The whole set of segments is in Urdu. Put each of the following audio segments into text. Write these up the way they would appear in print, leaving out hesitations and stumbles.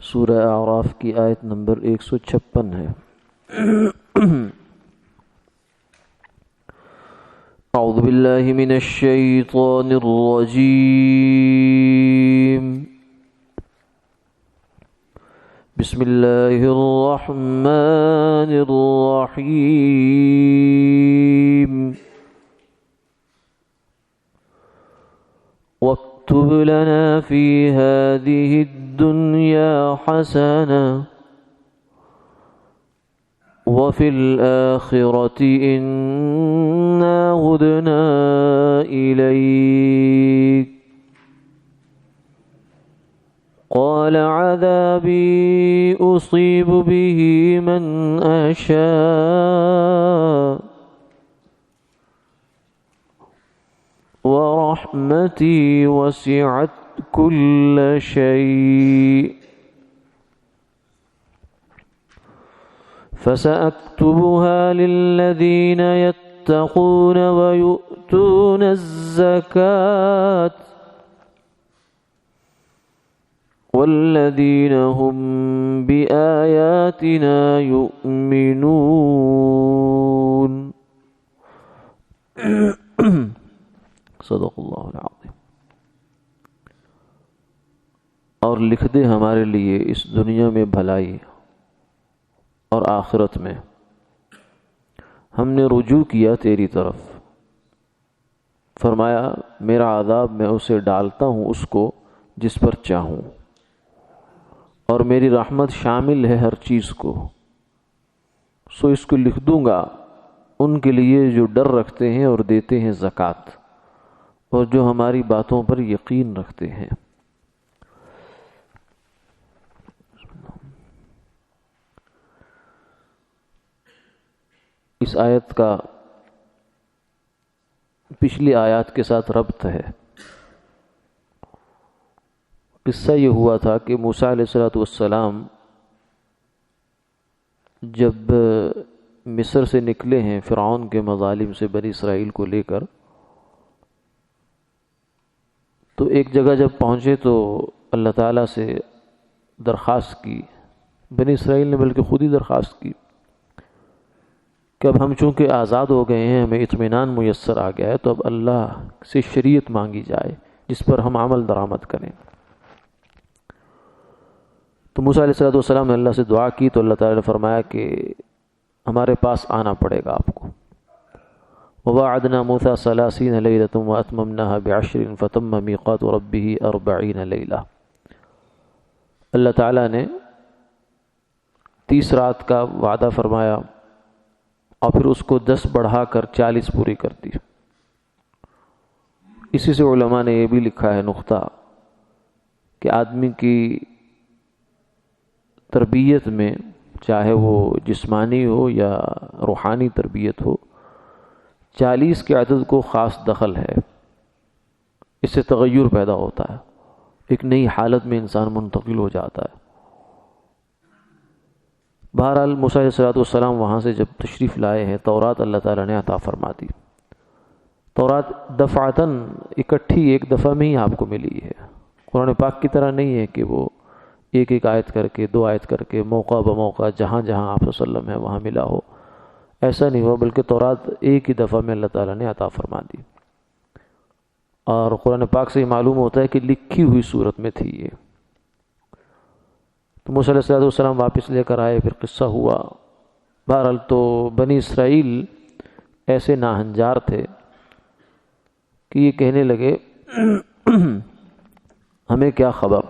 سورہ اعراف کی آیت نمبر 156 ہے۔ اعوذ باللہ من الشیطان الرجیم، بسم اللہ الرحمن الرحیم۔ واكتب لنا في هذه الدنيا حسنة وفي الآخرة إنا هدنا إليك قال عذابي أصيب به من أشاء ورحمتي وسعت كل شيء فسأكتبها للذين يتقون ويؤتون الزكاة والذين هم بآياتنا يؤمنون۔ صدق اللہ العظیم۔ اور لکھ دے ہمارے لیے اس دنیا میں بھلائی اور آخرت میں، ہم نے رجوع کیا تیری طرف، فرمایا میرا عذاب میں اسے ڈالتا ہوں اس کو جس پر چاہوں، اور میری رحمت شامل ہے ہر چیز کو، سو اس کو لکھ دوں گا ان کے لیے جو ڈر رکھتے ہیں اور دیتے ہیں زکوٰۃ، اور جو ہماری باتوں پر یقین رکھتے ہیں۔ اس آیت کا پچھلی آیات کے ساتھ ربط ہے۔ قصہ یہ ہوا تھا کہ موسیٰ علیہ السلام جب مصر سے نکلے ہیں فرعون کے مظالم سے بنی اسرائیل کو لے کر، تو ایک جگہ جب پہنچے تو اللہ تعالیٰ سے درخواست کی، بنی اسرائیل نے بلکہ خود ہی درخواست کی کہ اب ہم چونکہ آزاد ہو گئے ہیں، ہمیں اطمینان میسر آ گیا ہے، تو اب اللہ سے شریعت مانگی جائے جس پر ہم عمل درآمد کریں۔ تو موسیٰ علیہ السلام نے اللہ سے دعا کی تو اللہ تعالیٰ نے فرمایا کہ ہمارے پاس آنا پڑے گا آپ کو۔ وَوَعَدْنَا مُوسَىٰ 30 لَيْلَةً وَأَتْمَمْنَاهَا ب10 فَتَمَّ مِيقَاتُ رَبِّهِ 40 لَيْلَةً۔ اللہ تعالیٰ نے 30 رات کا وعدہ فرمایا اور پھر اس کو 10 بڑھا کر 40 پوری کر دی۔ اسی سے علماء نے یہ بھی لکھا ہے نقطہ کہ آدمی کی تربیت میں، چاہے وہ جسمانی ہو یا روحانی تربیت ہو، 40 کے عدد کو خاص دخل ہے، اس سے تغیر پیدا ہوتا ہے، ایک نئی حالت میں انسان منتقل ہو جاتا ہے۔ بہرحال موسیٰ علیہ السلام وہاں سے جب تشریف لائے ہیں، تورات اللہ تعالیٰ نے عطا فرما دی۔ تورات دفعتاً اکٹھی ایک دفعہ میں ہی آپ کو ملی ہے، قرآن پاک کی طرح نہیں ہے کہ وہ ایک ایک آیت کر کے، 2 آیت کر کے، موقع بموقع جہاں جہاں آپ صلی اللہ علیہ وسلم ہے وہاں ملا ہو، ایسا نہیں ہوا، بلکہ تورات ایک ہی دفعہ میں اللہ تعالیٰ نے عطا فرما دی۔ اور قرآن پاک سے یہ معلوم ہوتا ہے کہ لکھی ہوئی صورت میں تھی یہ۔ تو موسیٰ علیہ السلام واپس لے کر آئے، پھر قصہ ہوا۔ بہرحال تو بنی اسرائیل ایسے ناہنجار تھے کہ یہ کہنے لگے ہمیں کیا خبر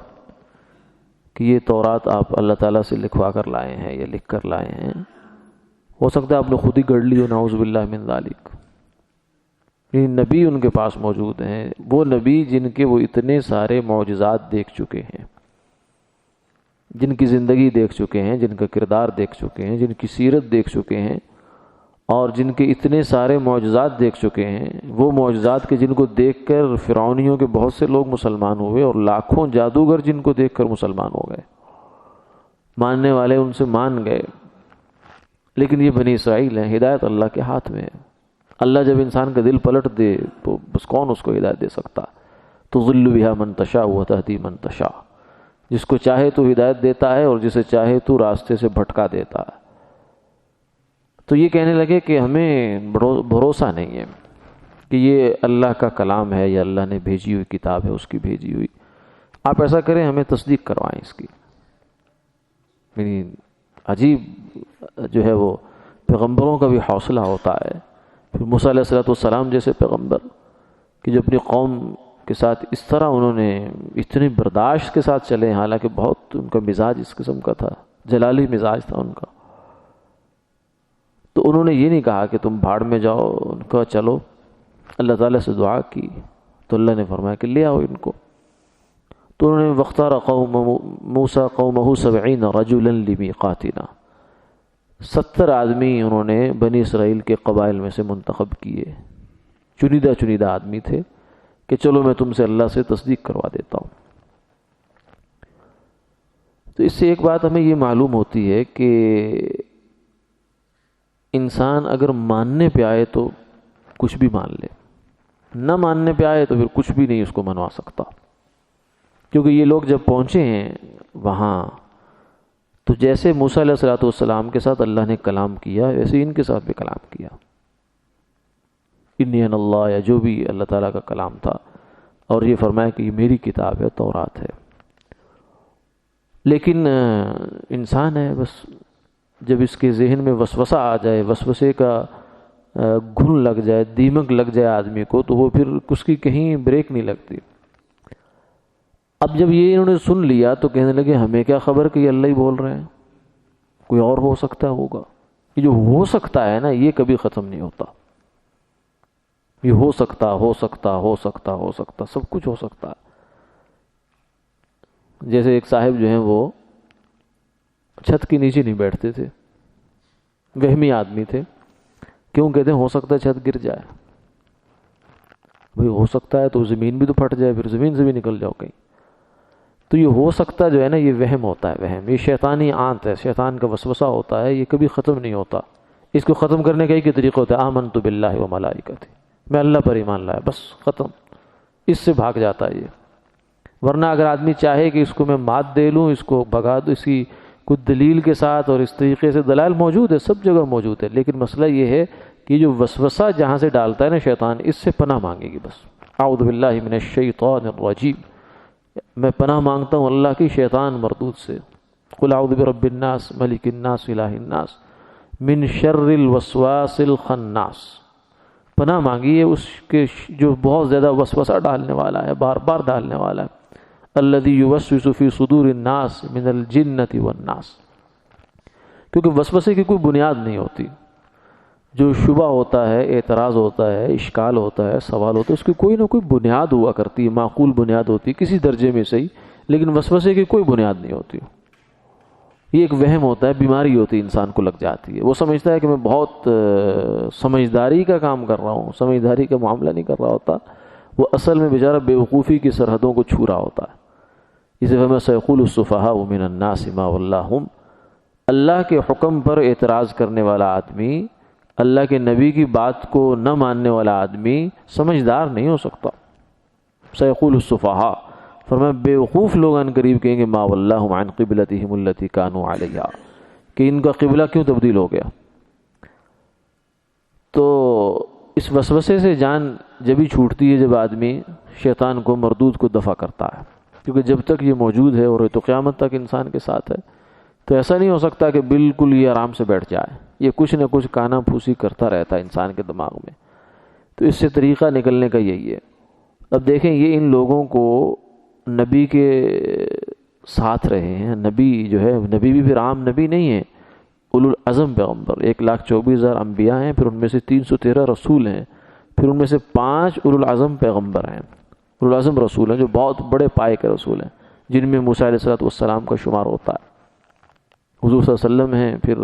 کہ یہ تورات آپ اللہ تعالیٰ سے لکھوا کر لائے ہیں یا لکھ کر لائے ہیں، ہو سکتا ہے آپ نے خود ہی گڑھ لی ہو، نعوذ باللہ من ذالک۔ یہ نبی ان کے پاس موجود ہیں، وہ نبی جن کے وہ اتنے سارے معجزات دیکھ چکے ہیں، جن کی زندگی دیکھ چکے ہیں، جن کا کردار دیکھ چکے ہیں، جن کی سیرت دیکھ چکے ہیں، اور جن کے اتنے سارے معجزات دیکھ چکے ہیں، وہ معجزات کے جن کو دیکھ کر فرعونیوں کے بہت سے لوگ مسلمان ہوئے، اور لاکھوں جادوگر جن کو دیکھ کر مسلمان ہو گئے، ماننے والے ان سے مان گئے۔ لیکن یہ بنی اسرائیل ہیں، ہدایت اللہ کے ہاتھ میں ہے۔ اللہ جب انسان کا دل پلٹ دے تو بس کون اس کو ہدایت دے سکتا؟ تضل بها من تشاء وتهدی من تشاء۔ جس کو چاہے تو ہدایت دیتا ہے اور جسے چاہے تو راستے سے بھٹکا دیتا ہے۔ تو یہ کہنے لگے کہ ہمیں بھروسہ نہیں ہے کہ یہ اللہ کا کلام ہے یا اللہ نے بھیجی ہوئی کتاب ہے، اس کی بھیجی ہوئی، آپ ایسا کریں ہمیں تصدیق کروائیں اس کی۔ یعنی عجیب جو ہے وہ پیغمبروں کا بھی حوصلہ ہوتا ہے۔ پھر موسیٰ علیہ السلام جیسے پیغمبر کہ جو اپنی قوم کے ساتھ اس طرح انہوں نے اتنی برداشت کے ساتھ چلے، حالانکہ بہت ان کا مزاج اس قسم کا تھا، جلالی مزاج تھا ان کا، تو انہوں نے یہ نہیں کہا کہ تم بھاڑ میں جاؤ، ان کا چلو اللہ تعالیٰ سے دعا کی تو اللہ نے فرمایا کہ لے آؤ ان کو۔ تو انہوں نے وَاخْتَارَ مُوسَىٰ قَوْمَهُ 70 رَجُلًا لِمِيقَاتِنَا، 70 آدمی انہوں نے بنی اسرائیل کے قبائل میں سے منتخب کیے، چنیدہ آدمی تھے کہ چلو میں تم سے اللہ سے تصدیق کروا دیتا ہوں۔ تو اس سے ایک بات ہمیں یہ معلوم ہوتی ہے کہ انسان اگر ماننے پہ آئے تو کچھ بھی مان لے، نہ ماننے پہ آئے تو پھر کچھ بھی نہیں اس کو منوا سکتا، کیونکہ یہ لوگ جب پہنچے ہیں وہاں تو جیسے موسیٰ علیہ السلام کے ساتھ اللہ نے کلام کیا ویسے ان کے ساتھ بھی کلام کیا، انی انا اللہ، یا جو بھی اللہ تعالیٰ کا کلام تھا، اور یہ فرمایا کہ یہ میری کتاب ہے، تورات ہے۔ لیکن انسان ہے، بس جب اس کے ذہن میں وسوسہ آ جائے، وسوسے کا گھن لگ جائے، دیمک لگ جائے آدمی کو، تو وہ پھر اس کی کہیں بریک نہیں لگتی۔ اب جب یہ انہوں نے سن لیا تو کہنے لگے ہمیں کیا خبر کہ یہ اللہ ہی بول رہے ہیں، کوئی اور ہو سکتا ہوگا۔ یہ جو ہو سکتا ہے نا، یہ کبھی ختم نہیں ہوتا، یہ ہو سکتا، سب کچھ ہو سکتا ہے۔ جیسے ایک صاحب جو ہیں وہ چھت کے نیچے نہیں بیٹھتے تھے، وہمی آدمی تھے، کیوں کہتے ہیں ہو سکتا ہے چھت گر جائے، بھئی ہو سکتا ہے تو زمین بھی تو پھٹ جائے، پھر زمین سے بھی نکل جاؤ کہیں۔ تو یہ ہو سکتا جو ہے نا، یہ وہم ہوتا ہے، وہم، یہ شیطانی آنت ہے، شیطان کا وسوسہ ہوتا ہے، یہ کبھی ختم نہیں ہوتا۔ اس کو ختم کرنے کا ایک طریقہ ہوتا ہے آمنت باللہ و ملائکتہ، میں اللہ پر ایمان لایا، بس ختم، اس سے بھاگ جاتا ہے یہ۔ ورنہ اگر آدمی چاہے کہ اس کو میں مات دے لوں، اس کو بھگا دوں، اس کی کچھ دلیل کے ساتھ، اور اس طریقے سے دلائل موجود ہے، سب جگہ موجود ہے، لیکن مسئلہ یہ ہے کہ جو وسوسہ جہاں سے ڈالتا ہے نا شیطان، اس سے پناہ مانگے گی بس۔ اعوذ باللہ من الشیطان الرجیم، میں پناہ مانگتا ہوں اللہ کی شیطان مردود سے۔ قل اعوذ برب الناس ملک الناس الہ الناس من شر الوسواس الخناس، پناہ مانگی ہے اس کے جو بہت زیادہ وسوسہ ڈالنے والا ہے، بار بار ڈالنے والا ہے، الذی یوسوس فی صدور الناس من الجنۃ والناس۔ کیونکہ وسوسے کی کوئی بنیاد نہیں ہوتی، جو شبہ ہوتا ہے، اعتراض ہوتا ہے، اشکال ہوتا ہے، سوال ہوتا ہے، اس کی کوئی نہ کوئی بنیاد ہوا کرتی ہے، معقول بنیاد ہوتی ہے کسی درجے میں صحیح، لیکن وسوسے کی کوئی بنیاد نہیں ہوتی۔ یہ ایک وہم ہوتا ہے، بیماری ہوتی ہے، انسان کو لگ جاتی ہے، وہ سمجھتا ہے کہ میں بہت سمجھداری کا کام کر رہا ہوں، سمجھداری کا معاملہ نہیں کر رہا ہوتا، وہ اصل میں بیچارہ بیوقوفی کی سرحدوں کو چھو رہا ہوتا ہے۔ اسے فرمایا سیقول السفہاء من الناس ما ولاھم، اللہ کے حکم پر اعتراض کرنے والا آدمی، اللہ کے نبی کی بات کو نہ ماننے والا آدمی سمجھدار نہیں ہو سکتا۔ سیقول السفہاء، فرمایا بیوقوف لوگ ان قریب کہیں گے ما ولاھم عن قبلتہم التی کانوا علیہا، کہ ان کا قبلہ کیوں تبدیل ہو گیا۔ تو اس وسوسے سے جان جب ہی چھوٹتی ہے جب آدمی شیطان کو، مردود کو دفع کرتا ہے، کیونکہ جب تک یہ موجود ہے اور یہ تو قیامت تک انسان کے ساتھ ہے، تو ایسا نہیں ہو سکتا کہ بالکل یہ آرام سے بیٹھ جائے، یہ کچھ نہ کچھ کانا پھوسی کرتا رہتا ہے انسان کے دماغ میں۔ تو اس سے طریقہ نکلنے کا یہی ہے۔ اب دیکھیں یہ ان لوگوں کو نبی کے ساتھ رہے ہیں، نبی جو ہے، نبی بھی پھر عام نبی نہیں ہے، اولو العزم پیغمبر، 1,24,000 انبیاء ہیں، پھر ان میں سے 313 رسول ہیں، پھر ان میں سے 5 اولو العزم پیغمبر ہیں، اولو العزم رسول ہیں جو بہت بڑے پائے کے رسول ہیں، جن میں موسیٰ علیہ السلام کا شمار ہوتا ہے، حضور صلی اللہ علیہ وسلم ہیں، پھر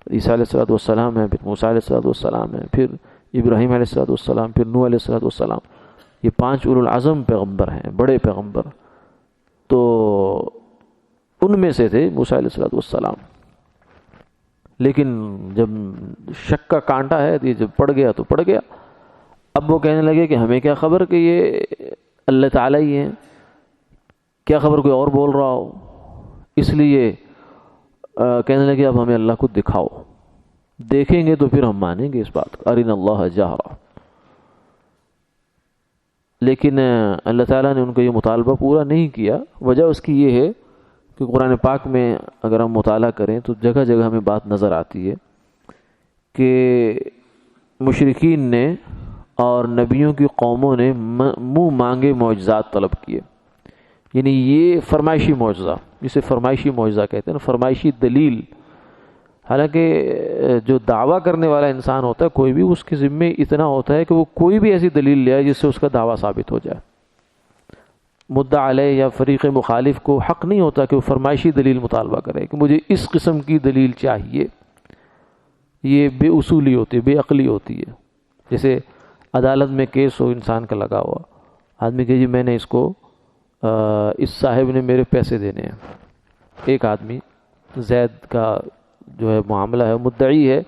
عیسیٰ علیہ السلام ہیں، پھر موسیٰ علیہ السلام ہیں، پھر ابراہیم علیہ السلام، پھر نوح علیہ السلام، یہ 5 اولو العزم پیغمبر ہیں، بڑے پیغمبر۔ تو ان میں سے تھے موسیٰ علیہ السلام، لیکن جب شک کا کانٹا ہے یہ جب پڑ گیا تو پڑ گیا۔ اب وہ کہنے لگے کہ ہمیں کیا خبر کہ یہ اللہ تعالیٰ ہی ہیں، کیا خبر کوئی اور بول رہا ہو۔ اس لیے کہنے لگے اب ہمیں اللہ کو دکھاؤ، دیکھیں گے تو پھر ہم مانیں گے اس بات کو، ارنا اللہ جہرا۔ لیکن اللہ تعالیٰ نے ان کا یہ مطالبہ پورا نہیں کیا۔ وجہ اس کی یہ ہے کہ قرآن پاک میں اگر ہم مطالعہ کریں تو جگہ جگہ ہمیں بات نظر آتی ہے کہ مشرکین نے اور نبیوں کی قوموں نے منہ مانگے معجزات طلب کیے، یعنی یہ فرمائشی معجزہ، جسے فرمائشی معجزہ کہتے ہیں، فرمائشی دلیل۔ حالانکہ جو دعویٰ کرنے والا انسان ہوتا ہے کوئی بھی، اس کے ذمے اتنا ہوتا ہے کہ وہ کوئی بھی ایسی دلیل لے آئے جس سے اس کا دعویٰ ثابت ہو جائے۔ مدعا علیہ یا فریق مخالف کو حق نہیں ہوتا کہ وہ فرمائشی دلیل مطالبہ کرے کہ مجھے اس قسم کی دلیل چاہیے، یہ بے اصولی ہوتی ہے، بے عقلی ہوتی ہے۔ جیسے عدالت میں کیس ہو انسان کا لگا ہوا، آدمی کہ جی میں نے اس صاحب نے میرے پیسے دینے ہیں، ایک آدمی زید کا جو ہے معاملہ ہے، مدعی ہے،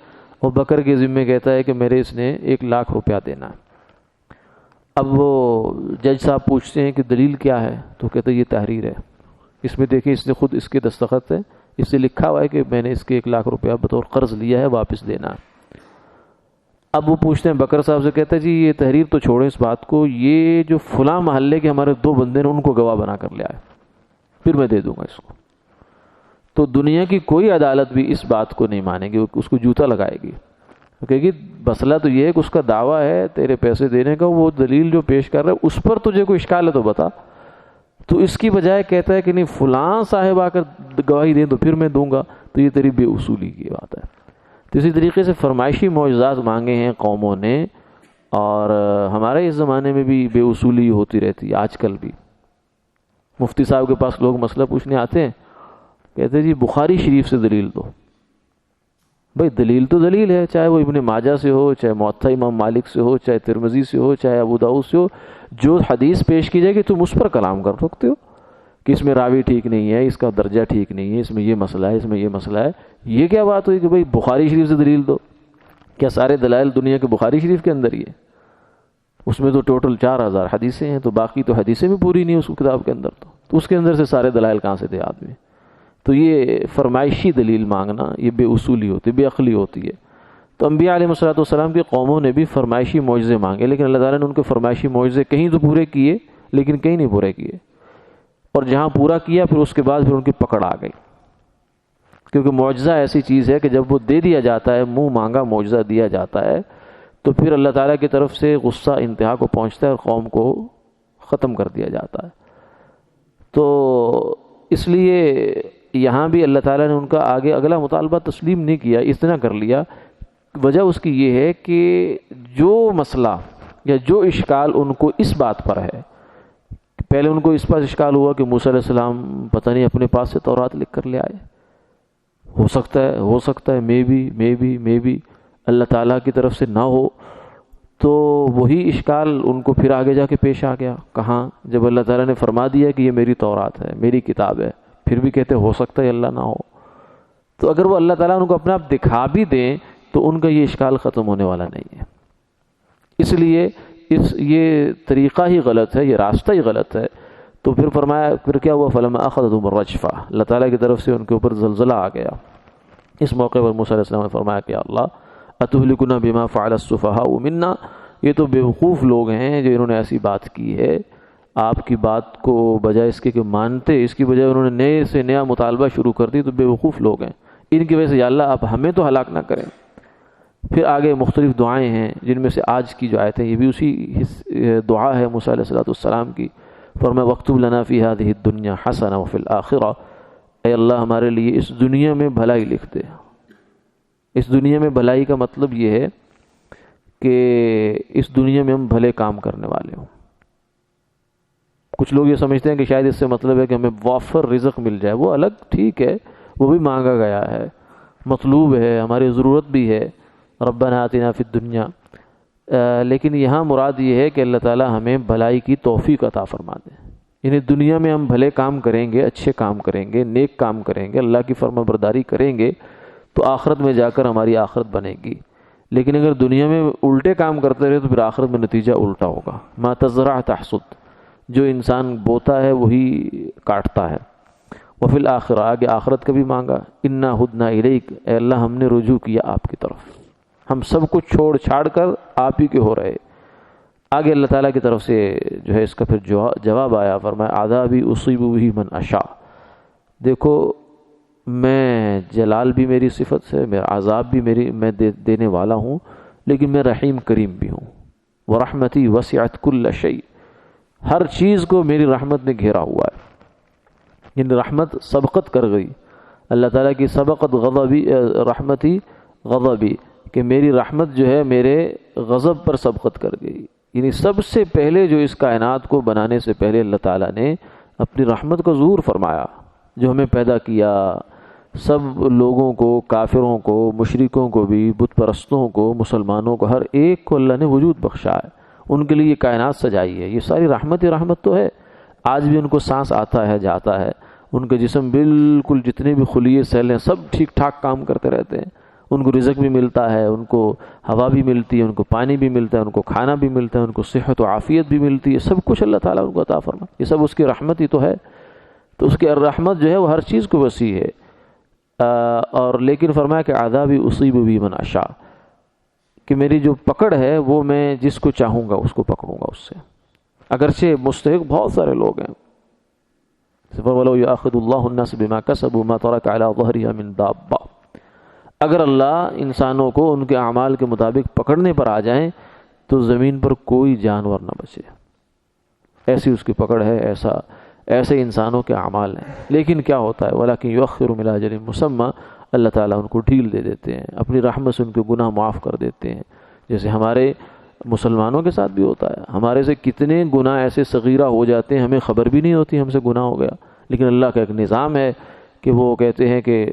وہ بکر کے ذمے کہتا ہے کہ میرے اس نے 1,00,000 روپیہ دینا ہے۔ اب وہ جج صاحب پوچھتے ہیں کہ دلیل کیا ہے، تو کہتے ہیں یہ تحریر ہے، اس میں دیکھیں اس نے خود اس کے دستخط ہے، اس سے لکھا ہوا ہے کہ میں نے اس کے 1,00,000 روپیہ بطور قرض لیا ہے، واپس دینا ہے۔ اب وہ پوچھتے ہیں بکر صاحب سے، کہتا ہے جی یہ تحریر تو چھوڑیں اس بات کو، یہ جو فلاں محلے کے ہمارے 2 بندے ہیں ان کو گواہ بنا کر لے آئے، پھر میں دے دوں گا اس کو۔ تو دنیا کی کوئی عدالت بھی اس بات کو نہیں مانے گی، اس کو جوتا لگائے گی، کہے گی مسئلہ تو یہ ہے کہ اس کا دعویٰ ہے تیرے پیسے دینے کا، وہ دلیل جو پیش کر رہا ہے اس پر تجھے کوئی اشکال ہے تو بتا۔ تو اس کی بجائے کہتا ہے کہ نہیں فلاں صاحب آ کر گواہی دیں تو پھر میں دوں گا، تو یہ تیری بے اصولی کی بات ہے۔ تو اسی طریقے سے فرمائشی معجزات مانگے ہیں قوموں نے، اور ہمارے اس زمانے میں بھی بے اصولی ہوتی رہتی ہے آج کل بھی۔ مفتی صاحب کے پاس لوگ مسئلہ پوچھنے آتے ہیں، کہتے ہیں جی بخاری شریف سے دلیل دو۔ بھائی دلیل تو دلیل ہے، چاہے وہ ابن ماجہ سے ہو، چاہے موطا امام مالک سے ہو، چاہے ترمذی سے ہو، چاہے ابو داؤد سے ہو، جو حدیث پیش کی جائے گی تم اس پر کلام کر سکتے ہو کہ اس میں راوی ٹھیک نہیں ہے، اس کا درجہ ٹھیک نہیں ہے، اس میں یہ مسئلہ ہے، اس میں یہ مسئلہ ہے۔ یہ کیا بات ہوئی کہ بھائی بخاری شریف سے دلیل دو؟ کیا سارے دلائل دنیا کے بخاری شریف کے اندر ہی ہے؟ اس میں تو ٹوٹل 4,000 حدیثیں ہیں، تو باقی تو حدیثیں بھی پوری نہیں اس کتاب کے اندر، تو اس کے اندر سے سارے دلائل کہاں سے دے آدمی؟ تو یہ فرمائشی دلیل مانگنا یہ بے اصولی ہوتی ہے، بے عقلی ہوتی ہے۔ تو انبیاء علیہ الصلوۃ کی قوموں نے بھی فرمائشی معجزے مانگے، لیکن اللہ تعالیٰ نے ان کے فرمائشی معجزے کہیں تو پورے کیے لیکن کہیں نہیں پورے کیے، اور جہاں پورا کیا پھر اس کے بعد پھر ان کی پکڑ آ گئی، کیونکہ معجزہ ایسی چیز ہے کہ جب وہ دے دیا جاتا ہے، منہ مانگا معجزہ دیا جاتا ہے، تو پھر اللہ تعالیٰ کی طرف سے غصہ انتہا کو پہنچتا ہے اور قوم کو ختم کر دیا جاتا ہے۔ تو اس لیے یہاں بھی اللہ تعالیٰ نے ان کا آگے اگلا مطالبہ تسلیم نہیں کیا، اتنا کر لیا۔ وجہ اس کی یہ ہے کہ جو مسئلہ یا جو اشکال ان کو اس بات پر ہے، پہلے ان کو اس پر اشکال ہوا کہ موسیٰ علیہ السلام پتہ نہیں اپنے پاس سے تورات لکھ کر لے آئے، ہو سکتا ہے میں بھی اللہ تعالیٰ کی طرف سے نہ ہو۔ تو وہی اشکال ان کو پھر آگے جا کے پیش آ گیا، کہاں؟ جب اللہ تعالیٰ نے فرما دیا کہ یہ میری تورات ہے، میری کتاب ہے، پھر بھی کہتے ہو سکتا ہے اللہ نہ ہو۔ تو اگر وہ اللہ تعالیٰ ان کو اپنا آپ دکھا بھی دیں تو ان کا یہ اشکال ختم ہونے والا نہیں ہے۔ اس لیے یہ طریقہ ہی غلط ہے، یہ راستہ ہی غلط ہے۔ تو پھر فرمایا، پھر کیا ہوا؟ فَلَمَّا أَخَذَتْهُمُ الرَّجْفَةُ، اللہ تعالیٰ کی طرف سے ان کے اوپر زلزلہ آ گیا۔ اس موقع پر موسیٰ علیہ السلام نے فرمایا کہ اللہ أَتُهْلِكُنَا بِمَا فَعَلَ السُّفَهَاءُ مِنَّا، یہ تو بیوقوف لوگ ہیں جو انہوں نے ایسی بات کی ہے، آپ کی بات کو بجائے اس کے کہ مانتے، اس کی بجائے انہوں نے نئے سے نیا مطالبہ شروع کر دی، تو بیوقوف لوگ ہیں، ان کی وجہ سے یا اللہ آپ ہمیں تو ہلاک نہ کریں۔ پھر آگے مختلف دعائیں ہیں، جن میں سے آج کی جو آیت ہے یہ بھی اسی دعا ہے موسیٰ علیہ السلام کی۔ فرمایا وَاكْتُبْ لَنَا فِي هَذِهِ الدُّنْيَا حَسَنَةً وَفِي الْآخِرَةِ، اے اللہ ہمارے لیے اس دنیا میں بھلائی لکھ دے۔ اس دنیا میں بھلائی کا مطلب یہ ہے کہ اس دنیا میں ہم بھلے کام کرنے والے ہوں۔ کچھ لوگ یہ سمجھتے ہیں کہ شاید اس سے مطلب ہے کہ ہمیں وافر رزق مل جائے، وہ الگ ٹھیک ہے، وہ بھی مانگا گیا ہے، مطلوب ہے، ہماری ضرورت بھی ہے، ربنا آتنا فی الدنیا، لیکن یہاں مراد یہ ہے کہ اللہ تعالی ہمیں بھلائی کی توفیق عطا فرما دے، یعنی دنیا میں ہم بھلے کام کریں گے، اچھے کام کریں گے، نیک کام کریں گے، اللہ کی فرما برداری کریں گے، تو آخرت میں جا کر ہماری آخرت بنے گی۔ لیکن اگر دنیا میں الٹے کام کرتے رہے تو پھر آخرت میں نتیجہ الٹا ہوگا۔ ما تزرع تحصد، جو انسان بوتا ہے وہی کاٹتا ہے۔ وفی الآخرہ آگے آخرت کا بھی مانگا، انا ہدنا الیک، اے اللہ ہم نے رجوع کیا آپ کی طرف، ہم سب کچھ چھوڑ چھاڑ کر آپ ہی کے ہو رہے۔ آگے اللہ تعالیٰ کی طرف سے جو ہے اس کا پھر جواب آیا، فرمایا عذابی اصیب بہ من اشاء، دیکھو میں جلال بھی میری صفت ہے، میرا عذاب بھی میں دینے والا ہوں، لیکن میں رحیم کریم بھی ہوں۔ ورحمتی وسعت کل شیء، ہر چیز کو میری رحمت نے گھیرا ہوا ہے، یعنی رحمت سبقت کر گئی۔ اللہ تعالیٰ کی سبقت غضبی رحمتی غضبی، کہ میری رحمت جو ہے میرے غضب پر سبقت کر گئی، یعنی سب سے پہلے جو اس کائنات کو بنانے سے پہلے اللہ تعالیٰ نے اپنی رحمت کا ظہور فرمایا، جو ہمیں پیدا کیا، سب لوگوں کو، کافروں کو، مشرکوں کو بھی، بت پرستوں کو، مسلمانوں کو، ہر ایک کو اللہ نے وجود بخشا ہے، ان کے لیے یہ کائنات سجائی ہے، یہ ساری رحمت ہی رحمت تو ہے۔ آج بھی ان کو سانس آتا ہے جاتا ہے، ان کے جسم بالکل جتنے بھی خلیے سیل ہیں سب ٹھیک ٹھاک کام کرتے رہتے ہیں، ان کو رزق بھی ملتا ہے، ان کو ہوا بھی ملتی ہے، ان کو پانی بھی ملتا ہے، ان کو کھانا بھی ملتا ہے، ان کو صحت و عافیت بھی ملتی ہے، سب کچھ اللہ تعالیٰ ان کو عطا فرما، یہ سب اس کی رحمت ہی تو ہے۔ تو اس کی رحمت جو ہے وہ ہر چیز کو وسیع ہے، اور لیکن فرمایا کہ عذابی اصیب بہ من اشاء، کہ میری جو پکڑ ہے وہ میں جس کو چاہوں گا اس کو پکڑوں گا اس سے، اگرچہ مستحق بہت سارے لوگ ہیں۔ وَلَوْ يُؤَاخِذُ اللَّهُ النَّاسَ بِمَا كَسَبُوا مَا تَرَكَ عَلَى ظَهْرِهَا مِن دَابَّةٍ، اگر اللہ انسانوں کو ان کے اعمال کے مطابق پکڑنے پر آ جائیں تو زمین پر کوئی جانور نہ بچے، ایسی اس کی پکڑ ہے، ایسے انسانوں کے اعمال ہیں۔ لیکن کیا ہوتا ہے وَلَكِنْ يُؤَخِّرُ إِلَىٰ أَجَلٍ مُّسَمًّى، اللہ تعالیٰ ان کو ڈھیل دے دیتے ہیں، اپنی رحمت سے ان کے گناہ معاف کر دیتے ہیں، جیسے ہمارے مسلمانوں کے ساتھ بھی ہوتا ہے، ہمارے سے کتنے گناہ ایسے صغیرہ ہو جاتے ہیں ہمیں خبر بھی نہیں ہوتی ہم سے گناہ ہو گیا، لیکن اللہ کا ایک نظام ہے کہ وہ کہتے ہیں کہ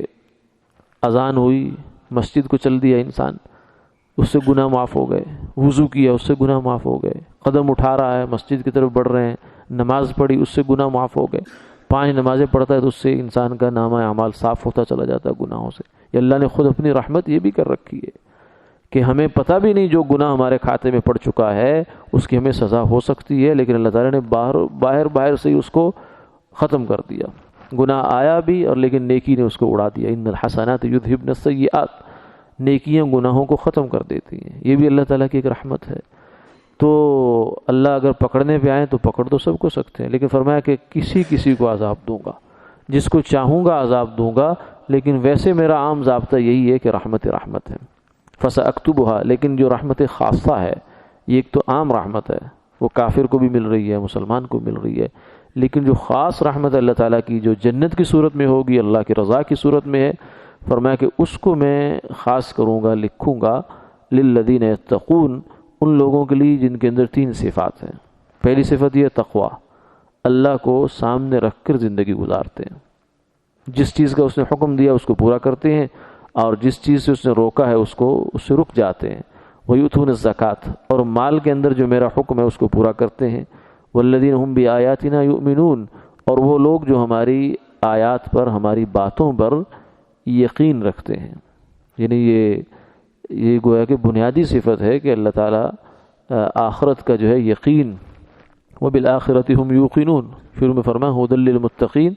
اذان ہوئی، مسجد کو چل دیا انسان، اس سے گناہ معاف ہو گئے، وضو کیا اس سے گناہ معاف ہو گئے، قدم اٹھا رہا ہے مسجد کی طرف بڑھ رہے ہیں، نماز پڑھی اس سے گناہ معاف ہو گئے، 5 نمازیں پڑھتا ہے تو اس سے انسان کا نامہ اعمال صاف ہوتا چلا جاتا ہے گناہوں سے۔ یہ اللہ نے خود اپنی رحمت یہ بھی کر رکھی ہے کہ ہمیں پتہ بھی نہیں جو گناہ ہمارے کھاتے میں پڑ چکا ہے اس کی ہمیں سزا ہو سکتی ہے، لیکن اللہ تعالیٰ نے باہر سے ہی اس کو ختم کر دیا، گناہ آیا بھی اور لیکن نیکی نے اس کو اڑا دیا۔ ان الحسنات یذھبن السیئات، نیکیاں گناہوں کو ختم کر دیتی ہیں، یہ بھی اللہ تعالیٰ کی ایک رحمت ہے۔ تو اللہ اگر پکڑنے پہ آئیں تو پکڑ تو سب کو سکتے ہیں، لیکن فرمایا کہ کسی کو عذاب دوں گا، جس کو چاہوں گا عذاب دوں گا، لیکن ویسے میرا عام ضابطہ یہی ہے کہ رحمت ہے۔ فَسَأَكْتُبُهَا، لیکن جو رحمت خاصہ ہے، یہ ایک تو عام رحمت ہے، وہ کافر کو بھی مل رہی ہے، مسلمان کو مل رہی ہے، لیکن جو خاص رحمت اللہ تعالیٰ کی جو جنت کی صورت میں ہوگی، اللہ کی رضا کی صورت میں ہے، فرمایا کہ اس کو میں خاص کروں گا، لکھوں گا، للذین یتقون، ان لوگوں کے لیے جن کے اندر 3 صفات ہیں۔ پہلی صفت یہ تقوی، اللہ کو سامنے رکھ کر زندگی گزارتے ہیں، جس چیز کا اس نے حکم دیا اس کو پورا کرتے ہیں، اور جس چیز سے اس نے روکا ہے اس سے رک جاتے ہیں۔ وَيُؤْتُونَ الزَّكَاةَ، اور مال کے اندر جو میرا حکم ہے اس کو پورا کرتے ہیں۔ وَالَّذِينَ هُمْ بِآيَاتِنَا يُؤْمِنُونَ، اور وہ لوگ جو ہماری آیات پر، ہماری باتوں پر یقین رکھتے ہیں، یعنی یہ گویا کہ بنیادی صفت ہے کہ اللہ تعالیٰ آخرت کا جو ہے یقین، وَبِالْآخِرَةِ هُمْ يُوقِنُونَ، پھر میں فرمایا هُدًى لِّلْمُتَّقِينَ،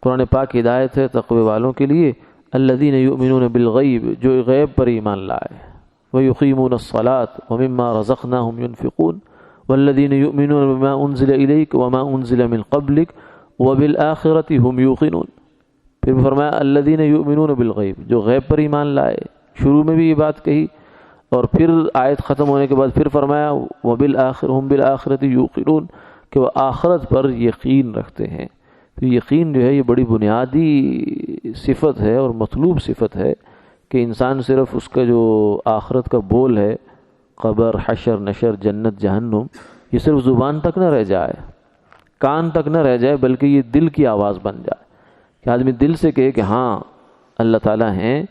قرآن پاک ہدایت ہے تقوی والوں کے لیے۔ الذین یؤمنون بالغیب، جو غیب پر ایمان لائے، ویقیمون الصلاة ومما رزقناہم ینفقون، والذین یؤمنون بما انزل الیک وما انزل من قبلک وبالآخرۃ هم یوقنون۔ پھر فرمایا الذین یؤمنون بالغیب، جو غیب پر ایمان لائے، شروع میں بھی یہ بات کہی، اور پھر آیت ختم ہونے کے بعد پھر فرمایا هم بالآخرۃ یوقنون، کہ وہ آخرت پر یقین رکھتے ہیں۔ تو یقین جو ہے یہ بڑی بنیادی صفت ہے اور مطلوب صفت ہے کہ انسان صرف اس کا جو آخرت کا بول ہے، قبر، حشر، نشر، جنت، جہنم، یہ صرف زبان تک نہ رہ جائے، کان تک نہ رہ جائے، بلکہ یہ دل کی آواز بن جائے کہ آدمی دل سے کہے کہ ہاں اللہ تعالیٰ ہیں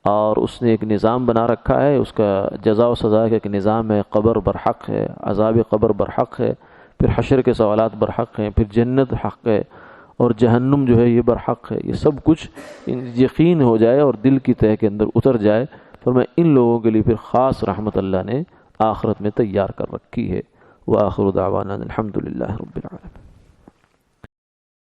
اور اس نے ایک نظام بنا رکھا ہے، اس کا جزا و سزا کا ایک نظام ہے، قبر برحق ہے، عذاب قبر برحق ہے، پھر حشر کے سوالات برحق ہیں، پھر جنت حق ہے، اور جہنم جو ہے یہ برحق ہے۔ یہ سب کچھ یقین ہو جائے اور دل کی تہہ کے اندر اتر جائے، فرمایا ان لوگوں کے لیے پھر خاص رحمت اللہ نے آخرت میں تیار کر رکھی ہے۔ وآخر دعوانا الحمد للہ رب العالمین۔